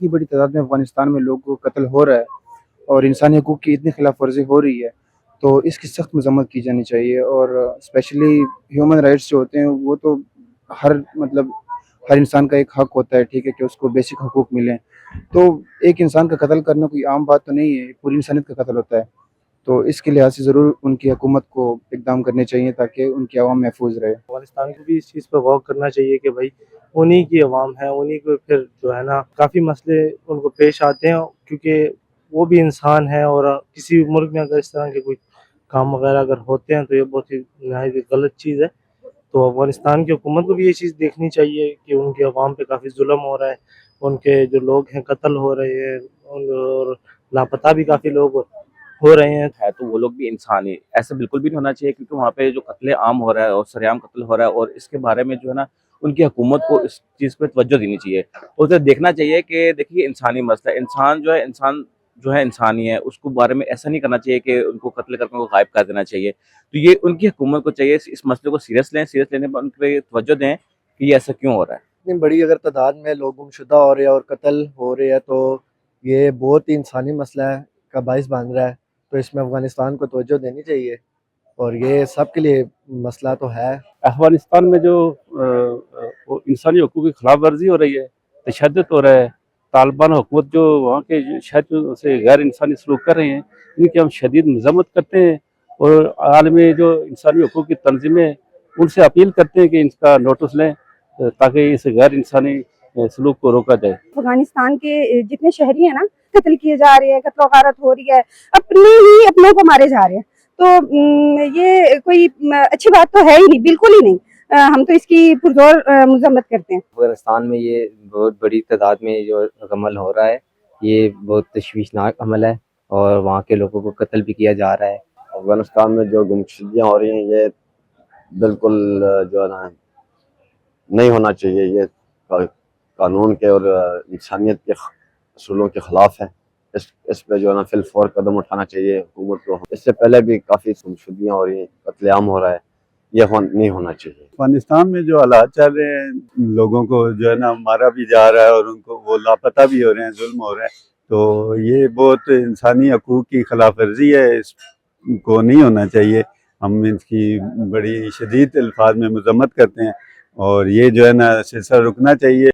इतनी बड़ी तादाद में अफगानिस्तान में लोगों को कत्ल हो रहा है और इंसानी हकूक़ की इतनी खिलाफ वर्जी हो रही है, तो इसकी सख्त मज़म्मत की जानी चाहिए। और स्पेशली ह्यूमन राइट्स जो होते हैं वो तो हर इंसान का एक हक होता है, ठीक है, कि उसको बेसिक हकूक़ मिलें। तो एक इंसान का कत्ल करना कोई आम बात तो नहीं है, पूरी इंसानियत का कत्ल होता है। तो इसके लिहाज से ज़रूर उनकी हुकूमत को इक़दाम करने चाहिए ताकि उनकी आवाम महफूज रहे। अफगानिस्तान को भी इस चीज़ पर गौर करना चाहिए कि भाई उन्हीं की आवाम है, उन्हीं को फिर जो है ना काफ़ी मसले उनको पेश आते हैं, क्योंकि वो भी इंसान है। और किसी भी मुल्क में अगर इस तरह के कोई काम वगैरह अगर होते हैं तो ये बहुत ही नहायत ही गलत चीज़ है। तो अफगानिस्तान की हुकूमत को भी ये चीज़ देखनी चाहिए कि उनकी आवाम पे काफ़ी जुल्म हो रहा है, उनके जो लोग हैं कत्ल हो रहे हैं और लापता भी काफ़ी लोग हो रहे हैं। है तो वो लोग भी इंसान ही, ऐसा बिल्कुल भी नहीं होना चाहिए, क्योंकि वहाँ पे जो कत्ले आम हो रहा है और सरेआम कत्ल हो रहा है, और इसके बारे में जो है ना उनकी हुकूमत को इस चीज़ पे तवज्जो देनी चाहिए। उसे देखना चाहिए कि देखिए इंसानी मसला, इंसान जो है इंसान ही है, उसको बारे में ऐसा नहीं करना चाहिए कि उनको कत्ल करके उनको गायब कर देना चाहिए। तो ये उनकी हुकूमत को चाहिए इस मसले को सीरियस लेने पर उन पे तवज्जो दें कि ये ऐसा क्यों हो रहा है। इतनी बड़ी अगर तादाद में लोग गुमशुदा हो रहे हैं और कत्ल हो रहे हैं, तो ये बहुत ही इंसानी मसला है का बाइस बन रहा है। तो इसमें अफगानिस्तान को तवज्जो देनी चाहिए, और ये सब के लिए मसला तो है। अफगानिस्तान में जो इंसानी हकूक़ की खिलाफ वर्जी हो रही है, तशद्दुद हो रहा है, तालिबान हुकूमत जो वहाँ के शहर से गैर इंसानी सलूक कर रहे हैं, इनकी हम शदीद मज़म्मत करते हैं। और आलमी जो इंसानी हकूक़ की तंजीमें उनसे अपील करते हैं कि इसका नोटिस लें ताकि इस गैर इंसानी सलूक को रोका जाए। अफगानिस्तान के जितने शहरी हैं ना, कत्ल किए जा रहे हैं, कत्ल गारत हो रही है, अपनों को मारे जा रहे हैं। तो ये कोई अच्छी बात तो है ही नहीं, बिल्कुल ही नहीं। हम तो इसकी पुरजोर मज़म्मत करते हैं। अफगानिस्तान में ये बहुत बड़ी तादाद में जो अमल हो रहा है, ये बहुत तशवीशनाक अमल है और वहाँ के लोगों को कत्ल भी किया जा रहा है। अफगानिस्तान में जो गुमशुदियाँ हो रही हैं, ये बिल्कुल जो है ना नहीं होना चाहिए। ये कानून के और इंसानियत के असूलों के ख़िलाफ़ है। इस पे जो है ना फिलफौर कदम उठाना चाहिए हुकूमत को। इससे पहले भी काफ़ी गुमशुदियाँ हो रही हैं, कत्लेआम हो रहा है, ये नहीं होना चाहिए। अफगानिस्तान में जो हालात चल रहे हैं, लोगों को जो है ना मारा भी जा रहा है और उनको वो लापता भी हो रहे हैं, जुल्म हो रहे हैं। तो ये बहुत इंसानी हकूक़ की खिलाफ वर्जी है, इसको नहीं होना चाहिए। हम इसकी बड़ी शदीद अल्फाज में मज़म्मत करते हैं और ये जो है ना सिलसिला रुकना चाहिए।